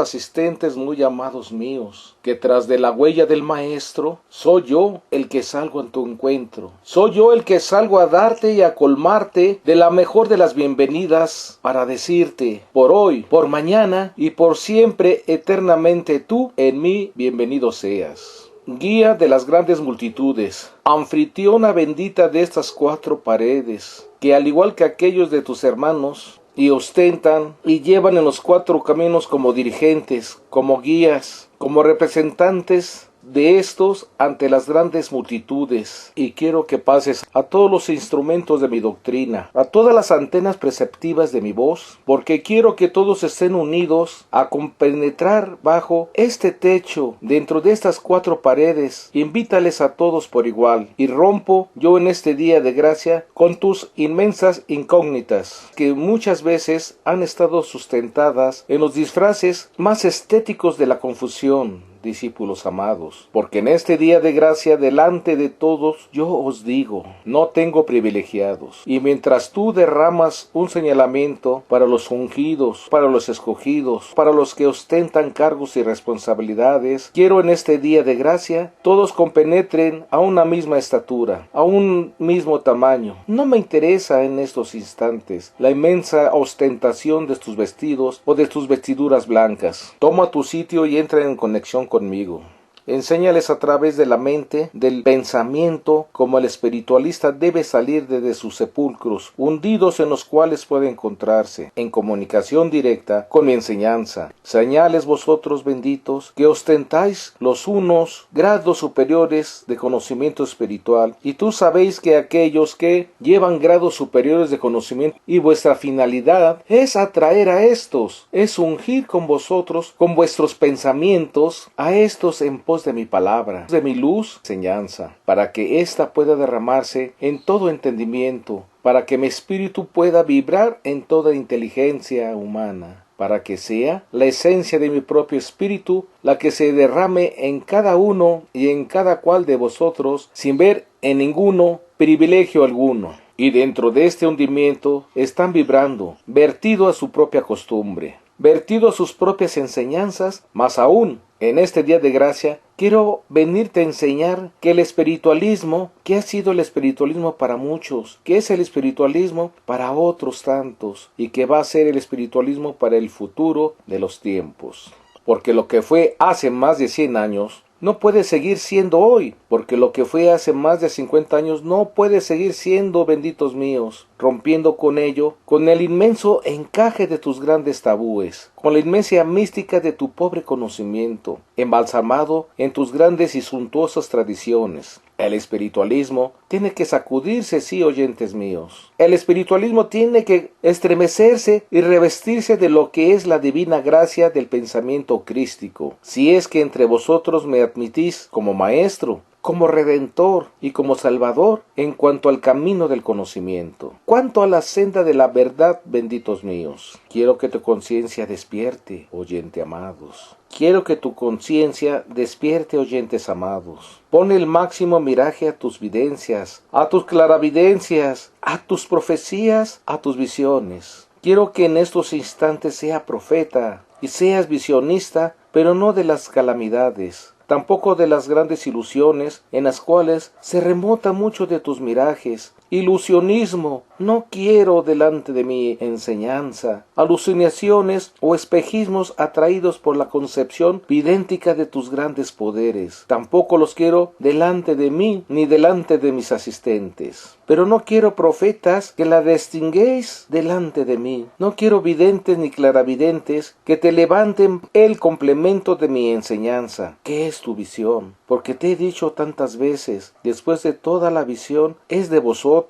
asistentes muy amados míos, que tras de la huella del Maestro, soy yo el que salgo en tu encuentro. Soy yo el que salgo a darte y a colmarte de la mejor de las bienvenidas para decirte, por hoy, por mañana y por siempre eternamente tú en mí bienvenido seas. Guía de las grandes multitudes, anfitriona bendita de estas cuatro paredes, que al igual que aquellos de tus hermanos, y ostentan y llevan en los cuatro caminos como dirigentes, como guías, como representantes de estos ante las grandes multitudes, y quiero que pases a todos los instrumentos de mi doctrina, a todas las antenas preceptivas de mi voz, porque quiero que todos estén unidos a compenetrar bajo este techo, dentro de estas cuatro paredes. Invítales a todos por igual, y rompo yo en este día de gracia con tus inmensas incógnitas, que muchas veces han estado sustentadas en los disfraces más estéticos de la confusión. Discípulos amados, porque en este día de gracia delante de todos yo os digo, no tengo privilegiados, y mientras tú derramas un señalamiento para los ungidos, para los escogidos, para los que ostentan cargos y responsabilidades, quiero en este día de gracia todos compenetren a una misma estatura, a un mismo tamaño. No me interesa en estos instantes la inmensa ostentación de tus vestidos o de tus vestiduras blancas. Toma tu sitio y entra en conexión conmigo. Enséñales a través de la mente, del pensamiento, como el espiritualista debe salir desde sus sepulcros, hundidos en los cuales puede encontrarse, en comunicación directa con mi enseñanza. Señales vosotros benditos, que ostentáis los unos grados superiores de conocimiento espiritual, y tú sabéis que aquellos que llevan grados superiores de conocimiento, y vuestra finalidad es atraer a estos, es ungir con vosotros, con vuestros pensamientos, a estos en pos de mi palabra, de mi luz, enseñanza, para que ésta pueda derramarse en todo entendimiento, para que mi espíritu pueda vibrar en toda inteligencia humana, para que sea la esencia de mi propio espíritu la que se derrame en cada uno y en cada cual de vosotros, sin ver en ninguno privilegio alguno. Y dentro de este hundimiento están vibrando, vertido a su propia costumbre, vertido a sus propias enseñanzas, más aún, en este día de gracia, quiero venirte a enseñar que el espiritualismo, que ha sido el espiritualismo para muchos, que es el espiritualismo para otros tantos, y que va a ser el espiritualismo para el futuro de los tiempos. Porque lo que fue hace más de 100 años, no puede seguir siendo hoy, porque lo que fue hace más de 50 años no puede seguir siendo, benditos míos, rompiendo con ello, con el inmenso encaje de tus grandes tabúes, con la inmensa mística de tu pobre conocimiento, embalsamado en tus grandes y suntuosas tradiciones. El espiritualismo tiene que sacudirse, sí, oyentes míos. El espiritualismo tiene que estremecerse y revestirse de lo que es la divina gracia del pensamiento crístico, si es que entre vosotros me admitís como maestro, como redentor y como salvador en cuanto al camino del conocimiento. Cuanto a la senda de la verdad, benditos míos, quiero que tu conciencia despierte, oyente amados. Quiero que tu conciencia despierte, oyentes amados. Pon el máximo miraje a tus videncias, a tus claravidencias, a tus profecías, a tus visiones. Quiero que en estos instantes sea profeta y seas visionista, pero no de las calamidades, tampoco de las grandes ilusiones en las cuales se remota mucho de tus mirajes. Ilusionismo, no quiero delante de mi enseñanza, alucinaciones o espejismos atraídos por la concepción vidéntica de tus grandes poderes. Tampoco los quiero delante de mí ni delante de mis asistentes. Pero no quiero profetas que la distinguéis delante de mí. No quiero videntes ni claravidentes que te levanten el complemento de mi enseñanza. ¿Qué es tu visión? Porque te he dicho tantas veces, después de toda la visión es de vosotros,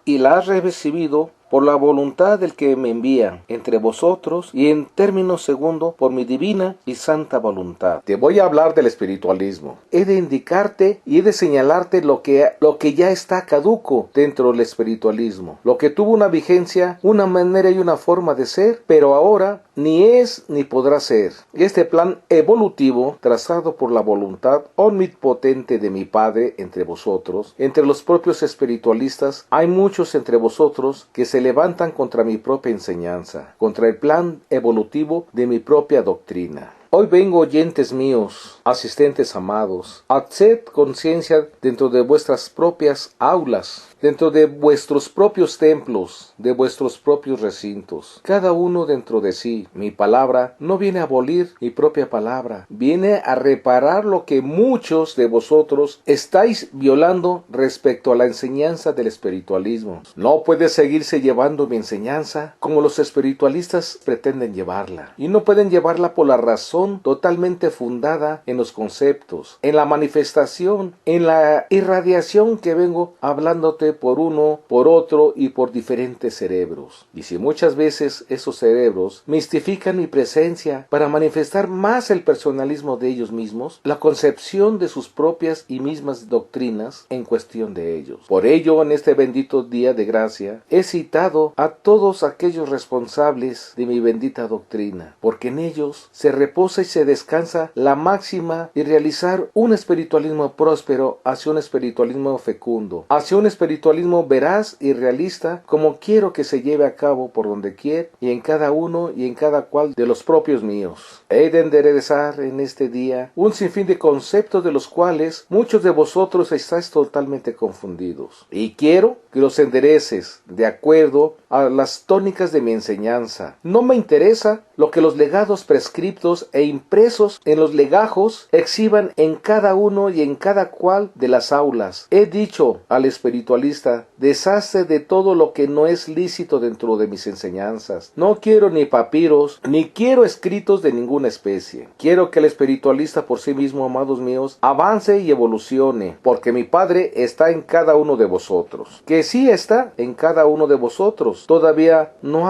y la has recibido por la voluntad del que me envía entre vosotros, y en término segundo por mi divina y santa voluntad. Te voy a hablar del espiritualismo. He de indicarte y he de señalarte lo que ya está caduco dentro del espiritualismo, lo que tuvo una vigencia, una manera y una forma de ser, pero ahora ni es ni podrá ser. Este plan evolutivo trazado por la voluntad omnipotente de mi Padre entre vosotros, entre los propios espiritualistas, hay muchos entre vosotros que se levantan contra mi propia enseñanza, contra el plan evolutivo de mi propia doctrina. Hoy vengo, oyentes míos, asistentes amados, haced conciencia dentro de vuestras propias aulas, dentro de vuestros propios templos, de vuestros propios recintos, cada uno dentro de sí. Mi palabra no viene a abolir mi propia palabra, viene a reparar lo que muchos de vosotros estáis violando respecto a la enseñanza del espiritualismo. No puede seguirse llevando mi enseñanza como los espiritualistas pretenden llevarla, y no pueden llevarla por la razón totalmente fundada en los conceptos, en la manifestación, en la irradiación que vengo hablándote por uno, por otro y por diferentes cerebros. Y si muchas veces esos cerebros mistifican mi presencia para manifestar más el personalismo de ellos mismos, la concepción de sus propias y mismas doctrinas en cuestión de ellos. Por ello, en este bendito día de gracia, he citado a todos aquellos responsables de mi bendita doctrina, porque en ellos se reposa y se descansa la máxima y realizar un espiritualismo próspero hacia un espiritualismo fecundo, hacia un espiritualismo veraz y realista, como quiero que se lleve a cabo por donde quiera y en cada uno y en cada cual de los propios míos. He de enderezar en este día un sinfín de conceptos de los cuales muchos de vosotros estáis totalmente confundidos, y quiero que los endereces de acuerdo a las tónicas de mi enseñanza. No me interesa lo que los legados prescriptos e impresos en los legajos exhiban en cada uno y en cada cual de las aulas. He dicho al espiritualista: deshazte de todo lo que no es lícito dentro de mis enseñanzas. No quiero ni papiros, ni quiero escritos de ninguna especie. Quiero que el espiritualista por sí mismo, amados míos, avance y evolucione, porque mi Padre está en cada uno de vosotros. Que sí está en cada uno de vosotros. Todavía no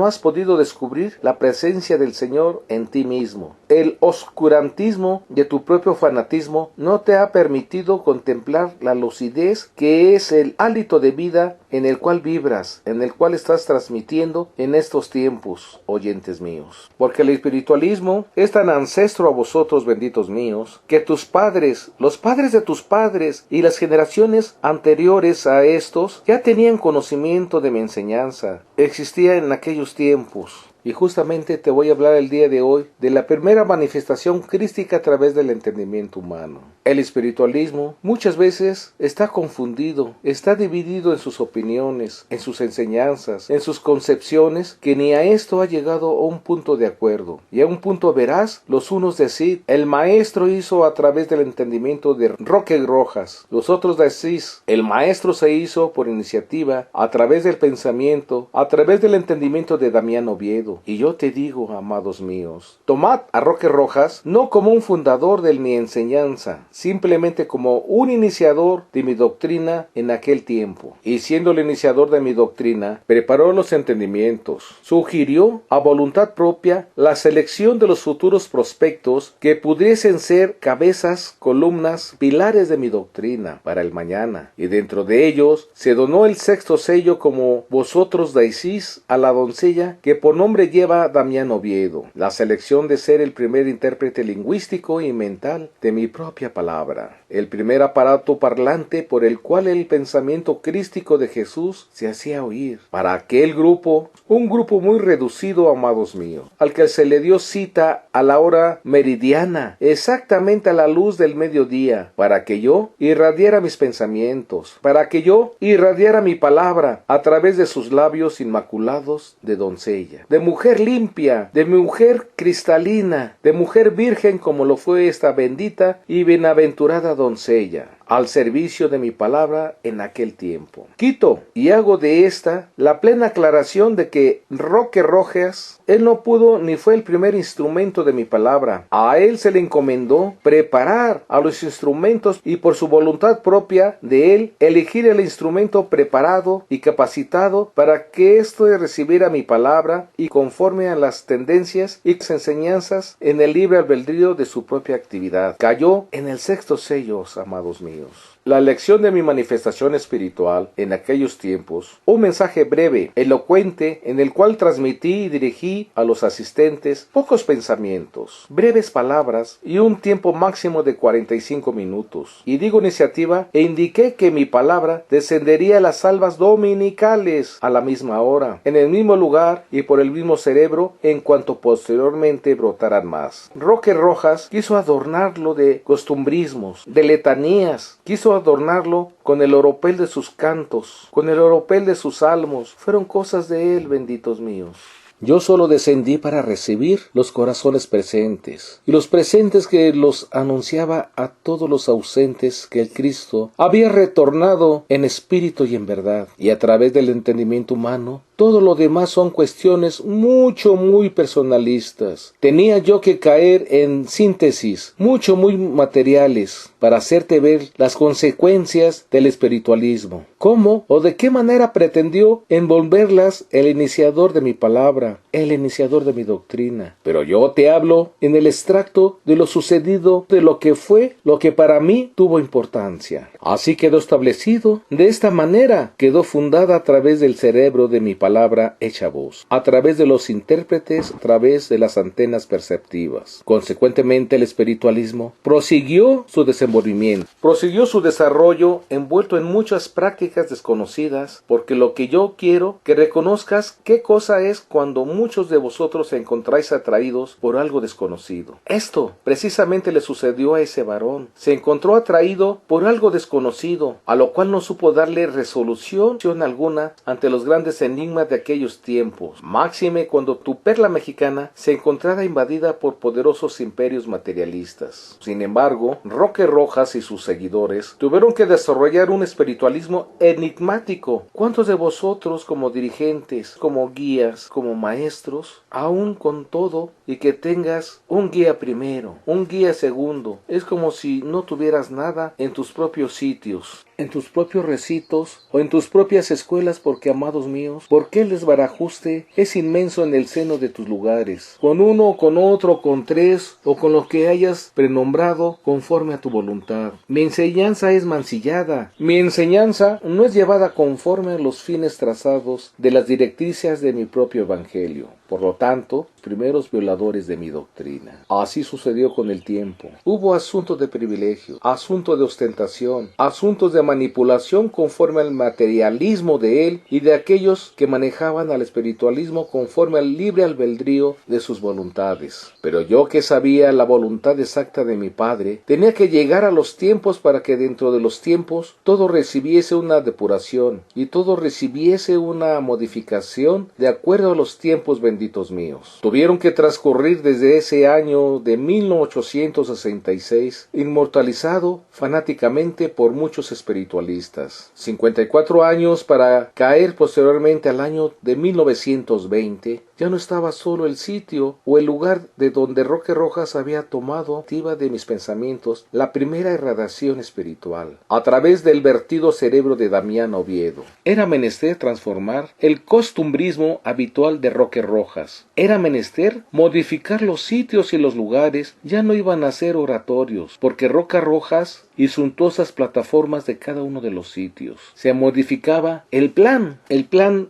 has podido descubrir la presencia del Señor en ti mismo. El oscurantismo de tu propio fanatismo no te ha permitido contemplar la lucidez que es el hálito de vida en el cual vibras, en el cual estás transmitiendo en estos tiempos, oyentes míos. Porque el espiritualismo es tan ancestro a vosotros, benditos míos, que tus padres, los padres de tus padres y las generaciones anteriores a estos ya tenían conocimiento de mi enseñanza. Existía en aquellos tiempos. Y justamente te voy a hablar el día de hoy de la primera manifestación crística a través del entendimiento humano. El espiritualismo muchas veces está confundido, está dividido en sus opiniones, en sus enseñanzas, en sus concepciones, que ni a esto ha llegado a un punto de acuerdo. Y a un punto veraz, los unos decís: el maestro hizo a través del entendimiento de Roque Rojas. Los otros decís: el maestro se hizo por iniciativa, a través del pensamiento, a través del entendimiento de Damián Oviedo. Y yo te digo, amados míos, tomad a Roque Rojas no como un fundador de mi enseñanza, simplemente como un iniciador de mi doctrina en aquel tiempo. Y siendo el iniciador de mi doctrina, preparó los entendimientos, sugirió a voluntad propia la selección de los futuros prospectos que pudiesen ser cabezas, columnas, pilares de mi doctrina para el mañana. Y dentro de ellos se donó el sexto sello, como vosotros decís, a la doncella que por nombre lleva Damián Oviedo, la selección de ser el primer intérprete lingüístico y mental de mi propia palabra, el primer aparato parlante por el cual el pensamiento crístico de Jesús se hacía oír. Para aquel grupo, un grupo muy reducido, amados míos, al que se le dio cita a la hora meridiana, exactamente a la luz del mediodía, para que yo irradiara mis pensamientos, para que yo irradiara mi palabra a través de sus labios inmaculados de doncella, de mujer limpia, de mujer cristalina, de mujer virgen, como lo fue esta bendita y bienaventurada doncella, al servicio de mi palabra en aquel tiempo. Quito y hago de esta la plena aclaración de que Roque Rojas, él no pudo ni fue el primer instrumento de mi palabra. A él se le encomendó preparar a los instrumentos y por su voluntad propia de él elegir el instrumento preparado y capacitado para que éste recibiera mi palabra y conforme a las tendencias y enseñanzas en el libre albedrío de su propia actividad. Cayó en el sexto sello, amados míos. míos. La lección de mi manifestación espiritual en aquellos tiempos, un mensaje breve, elocuente, en el cual transmití y dirigí a los asistentes pocos pensamientos, breves palabras y un tiempo máximo de 45 minutos. Y digo iniciativa e indiqué que mi palabra descendería a las salvas dominicales a la misma hora, en el mismo lugar y por el mismo cerebro, en cuanto posteriormente brotaran más. Roque Rojas quiso adornarlo de costumbrismos, de letanías, quiso adornarlo con el oropel de sus cantos, con el oropel de sus salmos. Fueron cosas de él, benditos míos. Yo solo descendí para recibir los corazones presentes, y los presentes que los anunciaba a todos los ausentes que el Cristo había retornado en espíritu y en verdad, y a través del entendimiento humano. Todo lo demás son cuestiones muy personalistas. Tenía yo que caer en síntesis, muy materiales, para hacerte ver las consecuencias del espiritualismo. ¿Cómo o de qué manera pretendió envolverlas el iniciador de mi palabra, el iniciador de mi doctrina? Pero yo te hablo en el extracto de lo sucedido, de lo que fue, lo que para mí tuvo importancia. Así quedó establecido, de esta manera quedó fundada a través del cerebro de mi palabra hecha voz, a través de los intérpretes, a través de las antenas perceptivas. Consecuentemente, el espiritualismo prosiguió su desenvolvimiento, prosiguió su desarrollo envuelto en muchas prácticas desconocidas, porque lo que yo quiero que reconozcas qué cosa es cuando muchos de vosotros se encontráis atraídos por algo desconocido. Esto precisamente le sucedió a ese varón. Se encontró atraído por algo desconocido, a lo cual no supo darle resolución alguna ante los grandes enigmas de aquellos tiempos, máxime cuando tu perla mexicana se encontrara invadida por poderosos imperios materialistas. Sin embargo, Roque Rojas y sus seguidores tuvieron que desarrollar un espiritualismo enigmático. ¿Cuántos de vosotros, como dirigentes, como guías, como maestros, aún con todo y que tengas un guía primero, un guía segundo, es como si no tuvieras nada en tus propios sitios, en tus propios recintos o en tus propias escuelas? Porque, amados míos, porque el desbarajuste es inmenso en el seno de tus lugares, con uno, con otro, con tres o con lo que hayas prenombrado conforme a tu voluntad. Mi enseñanza es mancillada, mi enseñanza no es llevada conforme a los fines trazados de las directrices de mi propio evangelio. Por lo tanto, primeros violadores de mi doctrina. Así sucedió con el tiempo. Hubo asuntos de privilegio, asuntos de ostentación, asuntos de manipulación conforme al materialismo de él y de aquellos que manejaban al espiritualismo conforme al libre albedrío de sus voluntades. Pero yo, que sabía la voluntad exacta de mi Padre, tenía que llegar a los tiempos para que dentro de los tiempos todo recibiese una depuración y todo recibiese una modificación de acuerdo a los tiempos, benditos míos. Tuvieron que transcurrir desde ese año de 1866, inmortalizado fanáticamente por muchos espiritualistas. 54 años para caer posteriormente al año de 1920. Ya no estaba solo el sitio o el lugar de donde Roque Rojas había tomado activa de mis pensamientos la primera irradiación espiritual, a través del vertido cerebro de Damián Oviedo. Era menester transformar el costumbrismo habitual de Roque Rojas. Era menester modificar los sitios y los lugares. Ya no iban a ser oratorios, porque Roque Rojas y suntuosas plataformas de cada uno de los sitios. Se modificaba el plan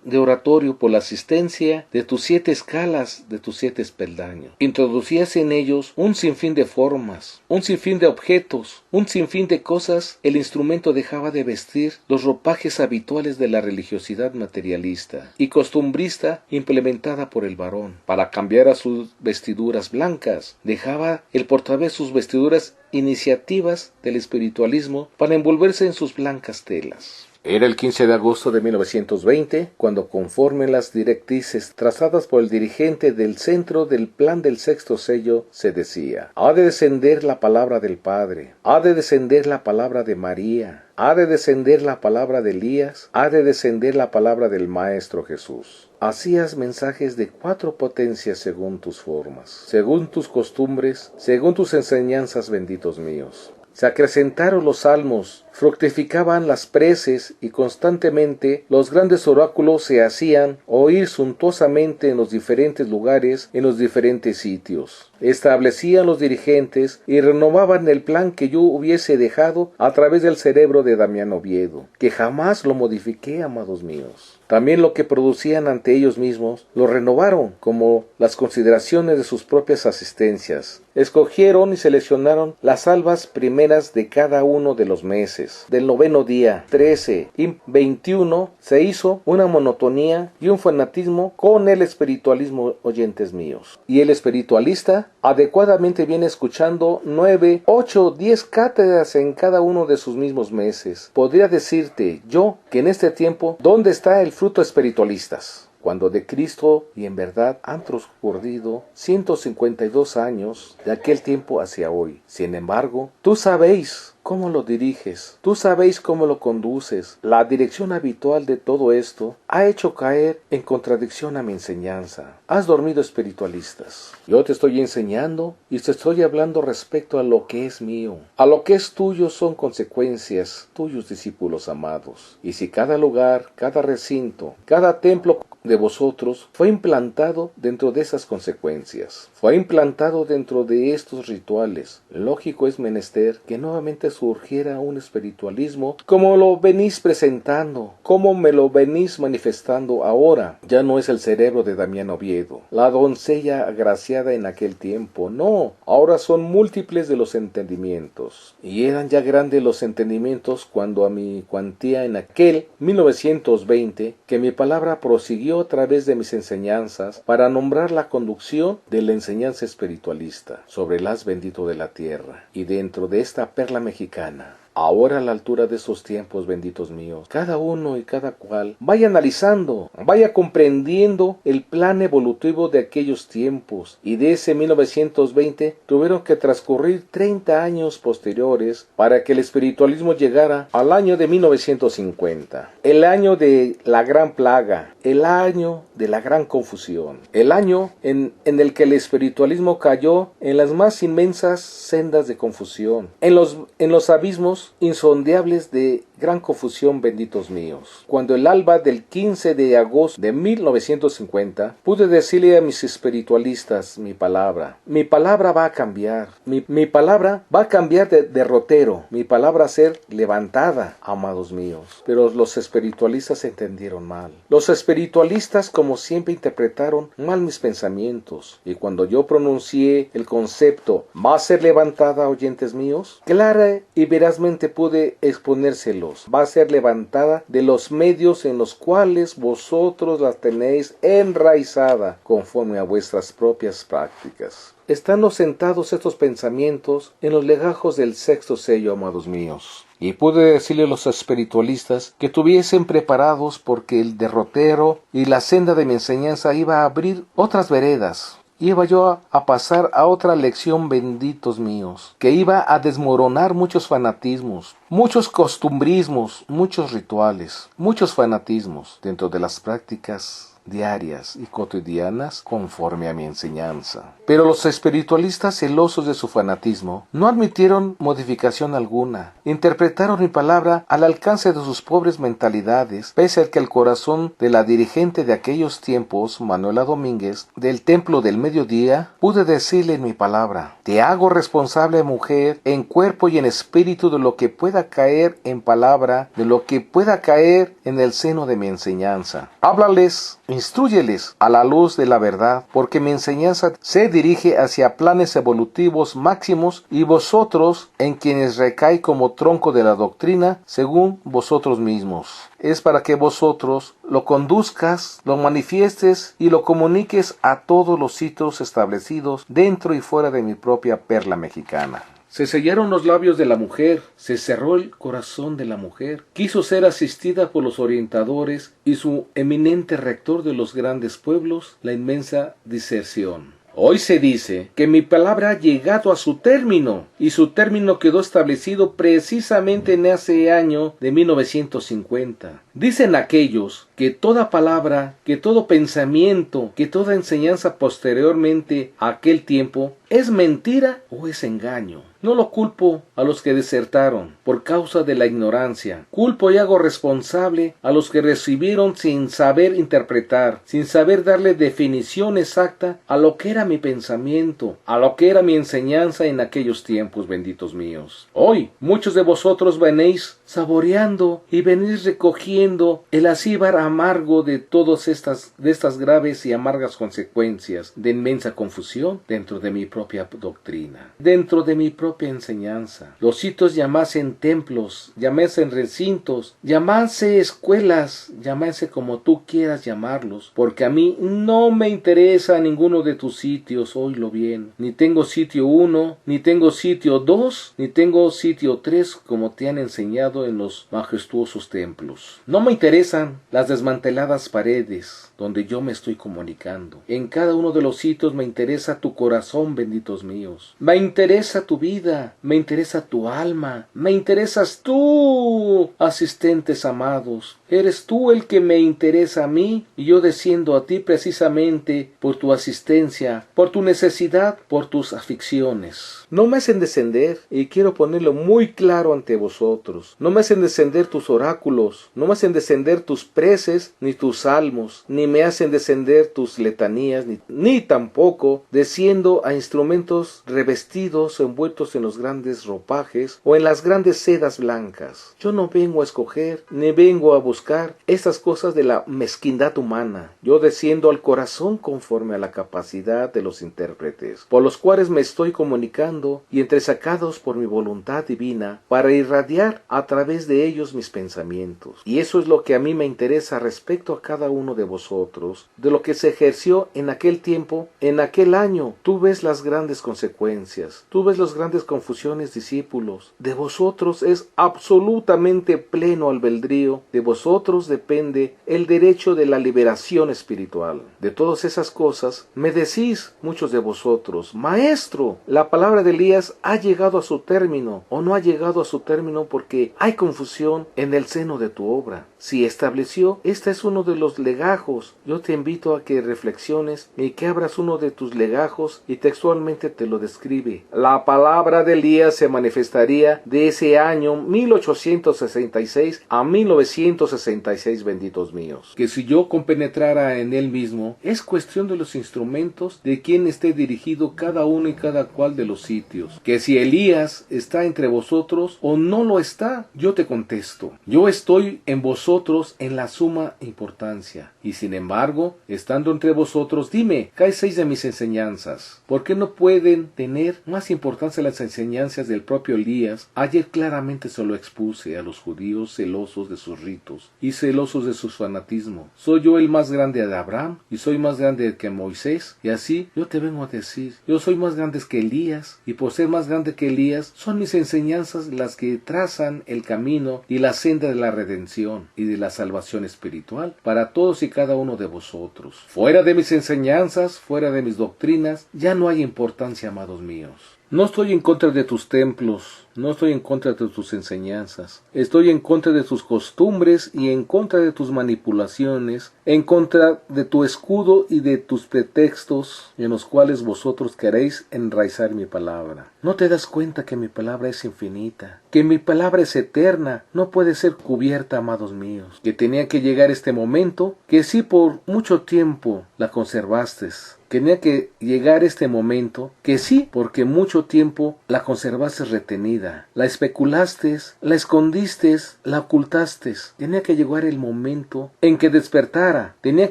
de oratorio por la asistencia de tus 7 escalas, de tus 7 peldaños. Introducías en ellos un sinfín de formas, un sinfín de objetos, un sinfín de cosas. El instrumento dejaba de vestir los ropajes habituales de la religiosidad materialista y costumbrista implementada por el varón, para cambiar a sus vestiduras blancas. Dejaba el portavez sus vestiduras iniciativas del espiritualismo para envolverse en sus blancas telas. Era el 15 de agosto de 1920, cuando, conforme las directrices trazadas por el dirigente del centro del plan del sexto sello, se decía: ha de descender la palabra del Padre, ha de descender la palabra de María, ha de descender la palabra de Elías, ha de descender la palabra del Maestro Jesús. Hacías mensajes de 4 potencias según tus formas, según tus costumbres, según tus enseñanzas, benditos míos. Se acrecentaron los salmos fructificaban las preces y constantemente los grandes oráculos se hacían oír suntuosamente en los diferentes lugares, en los diferentes sitios. Establecían los dirigentes y renovaban el plan que yo hubiese dejado a través del cerebro de Damián Oviedo, que jamás lo modifiqué, amados míos. También lo que producían ante ellos mismos lo renovaron, como las consideraciones de sus propias asistencias. Escogieron y seleccionaron las albas primeras de cada uno de los meses. Del 9º día, 13 y 21, se hizo una monotonía y un fanatismo con el espiritualismo, oyentes míos. Y el espiritualista adecuadamente viene escuchando 9, 8, 10 cátedras en cada uno de sus mismos meses. Podría decirte yo que en este tiempo, ¿dónde está el fruto espiritualistas? Cuando de Cristo y en verdad han transcurrido 152 años de aquel tiempo hacia hoy. Sin embargo, tú sabéis cómo lo diriges, tú sabéis cómo lo conduces. La dirección habitual de todo esto ha hecho caer en contradicción a mi enseñanza. Has dormido, espiritualistas. Yo te estoy enseñando y te estoy hablando respecto a lo que es mío. A lo que es tuyo son consecuencias, tuyos discípulos amados. Y si cada lugar, cada recinto, cada templo de vosotros fue implantado dentro de esas consecuencias, fue implantado dentro de estos rituales, lógico es menester que nuevamente surgiera un espiritualismo como lo venís presentando, como me lo venís manifestando ahora. Ya no es el cerebro de Damián Oviedo, la doncella agraciada en aquel tiempo, no, ahora son múltiples de los entendimientos, y eran ya grandes los entendimientos cuando a mi cuantía en aquel 1920, que mi palabra prosiguió a través de mis enseñanzas para nombrar la conducción de la enseñanza espiritualista sobre el haz bendito de la tierra. Y dentro de esta perla mexicana, ahora a la altura de esos tiempos, benditos míos, cada uno y cada cual vaya analizando, vaya comprendiendo el plan evolutivo de aquellos tiempos, y de ese 1920 tuvieron que transcurrir 30 años posteriores para que el espiritualismo llegara al año de 1950, el año de la gran plaga, el año de la gran confusión, el año en el que el espiritualismo cayó en las más inmensas sendas de confusión, en los abismos insondeables de gran confusión, benditos míos. Cuando el alba del 15 de agosto de 1950 pude decirle a mis espiritualistas mi palabra va a cambiar, mi palabra va a cambiar de derrotero, mi palabra a ser levantada, amados míos. Pero los espiritualistas entendieron mal. Los espiritualistas, como siempre, interpretaron mal mis pensamientos, y cuando yo pronuncié el concepto va a ser levantada, oyentes míos, clara y verazmente pude exponérselos. Va a ser levantada de los medios en los cuales vosotros la tenéis enraizada conforme a vuestras propias prácticas. Están sentados estos pensamientos en los legajos del sexto sello, amados míos. Y pude decirle a los espiritualistas que estuviesen preparados, porque el derrotero y la senda de mi enseñanza iba a abrir otras veredas. Iba yo a pasar a otra lección, benditos míos, que iba a desmoronar muchos fanatismos, muchos costumbrismos, muchos rituales, muchos fanatismos dentro de las prácticas diarias y cotidianas conforme a mi enseñanza. Pero los espiritualistas, celosos de su fanatismo, no admitieron modificación alguna. Interpretaron mi palabra al alcance de sus pobres mentalidades, pese al que el corazón de la dirigente de aquellos tiempos, Manuela Domínguez, del Templo del Mediodía, pude decirle en mi palabra: te hago responsable, mujer, en cuerpo y en espíritu, de lo que pueda caer en palabra, de lo que pueda caer en el seno de mi enseñanza. Háblales, instrúyeles a la luz de la verdad, porque mi enseñanza se dirige hacia planes evolutivos máximos, y vosotros, en quienes recae como tronco de la doctrina, según vosotros mismos. Es para que vosotros lo conduzcas, lo manifiestes y lo comuniques a todos los sitios establecidos dentro y fuera de mi propia perla mexicana. Se sellaron los labios de la mujer, se cerró el corazón de la mujer, quiso ser asistida por los orientadores y su eminente rector de los grandes pueblos, la inmensa diserción. Hoy se dice que mi palabra ha llegado a su término, y su término quedó establecido precisamente en ese año de 1950. Dicen aquellos que toda palabra, que todo pensamiento, que toda enseñanza posteriormente a aquel tiempo es mentira o es engaño. No lo culpo a los que desertaron por causa de la ignorancia. Culpo y hago responsable a los que recibieron sin saber interpretar, sin saber darle definición exacta a lo que era mi pensamiento, a lo que era mi enseñanza en aquellos tiempos, benditos míos. Hoy, muchos de vosotros venéis saboreando y venís recogiendo el acíbar amargo de todas estas graves y amargas consecuencias de inmensa confusión dentro de mi propia doctrina, dentro de mi propia enseñanza. Los sitios llamasen templos, llamasen recintos, llamarse escuelas, llamarse como tú quieras llamarlos, porque a mí no me interesa ninguno de tus sitios, oílo bien. Ni tengo sitio 1, ni tengo sitio 2, ni tengo sitio 3 como te han enseñado en los majestuosos templos. No me interesan las desmanteladas paredes donde yo me estoy comunicando. En cada uno de los sitios me interesa tu corazón, benditos míos. Me interesa tu vida, me interesa tu alma, me interesas tú, asistentes amados. Eres tú el que me interesa a mí y yo desciendo a ti precisamente por tu asistencia, por tu necesidad, por tus aficiones. No me hacen descender, y quiero ponerlo muy claro ante vosotros, no me hacen descender tus oráculos, no me hacen descender tus preces ni tus salmos, ni me hacen descender tus letanías, ni tampoco desciendo a instrumentos revestidos o envueltos en los grandes ropajes o en las grandes sedas blancas. Yo no vengo a escoger, ni vengo a buscar estas cosas de la mezquindad humana. Yo desciendo al corazón conforme a la capacidad de los intérpretes, por los cuales me estoy comunicando y entresacados por mi voluntad divina para irradiar a través de ellos mis pensamientos. Y eso es lo que a mí me interesa respecto a cada uno de vosotros, de lo que se ejerció en aquel tiempo, en aquel año. Tú ves las grandes consecuencias, tú ves las grandes confusiones, discípulos. De vosotros es absolutamente pleno albedrío, de vosotros depende el derecho de la liberación espiritual. De todas esas cosas me decís muchos de vosotros: Maestro, la palabra de Elías ha llegado a su término, o no ha llegado a su término porque hay confusión en el seno de tu obra. Si estableció, este es uno de los legajos. Yo te invito a que reflexiones y que abras uno de tus legajos y textualmente te lo describe. La palabra de Elías se manifestaría de ese año 1866 a 1966, benditos míos. Que si yo compenetrara en él mismo, es cuestión de los instrumentos de quien esté dirigido cada uno y cada cual de los sitios. Que si Elías está entre vosotros o no lo está, yo te contesto: yo estoy en vosotros en la suma importancia, y sin embargo, estando entre vosotros, dime, ¿qué hacéis de mis enseñanzas? ¿Por qué no pueden tener más importancia las enseñanzas del propio Elías? Ayer claramente se lo expuse a los judíos celosos de sus ritos y celosos de su fanatismo. Soy yo el más grande de Abraham y soy más grande que Moisés, y así yo te vengo a decir: yo soy más grande que Elías, y por ser más grande que Elías, son mis enseñanzas las que trazan el camino y la senda de la redención y de la salvación espiritual para todos y cada uno de vosotros. Fuera de mis enseñanzas, fuera de mis doctrinas, ya no hay importancia, amados míos. No estoy en contra de tus templos, no estoy en contra de tus enseñanzas, estoy en contra de tus costumbres y en contra de tus manipulaciones, en contra de tu escudo y de tus pretextos en los cuales vosotros queréis enraizar mi palabra. ¿No te das cuenta que mi palabra es infinita, que mi palabra es eterna, no puede ser cubierta, amados míos? Que tenía que llegar este momento, que sí por mucho tiempo la conservaste. Tenía que llegar este momento, que sí, porque mucho tiempo la conservaste retenida, la especulaste, la escondiste, la ocultaste. Tenía que llegar el momento en que despertara, tenía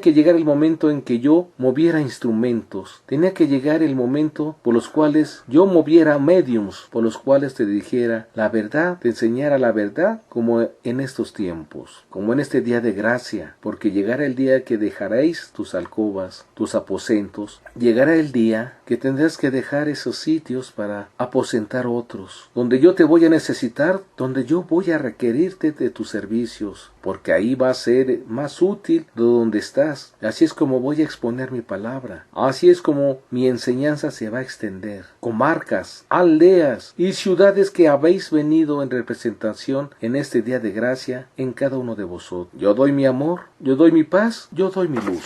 que llegar el momento en que yo moviera instrumentos, tenía que llegar el momento por los cuales yo moviera mediums, por los cuales te dijera la verdad, te enseñara la verdad, como en estos tiempos, como en este día de gracia, porque llegará el día que dejaréis tus alcobas, tus aposentos, sitios, llegará el día que tendrás que dejar esos sitios para aposentar otros, donde yo te voy a necesitar, donde yo voy a requerirte de tus servicios, porque ahí va a ser más útil de donde estás. Así es como voy a exponer mi palabra, así es como mi enseñanza se va a extender. Comarcas, aldeas y ciudades que habéis venido en representación en este día de gracia en cada uno de vosotros. Yo doy mi amor, yo doy mi paz, yo doy mi luz.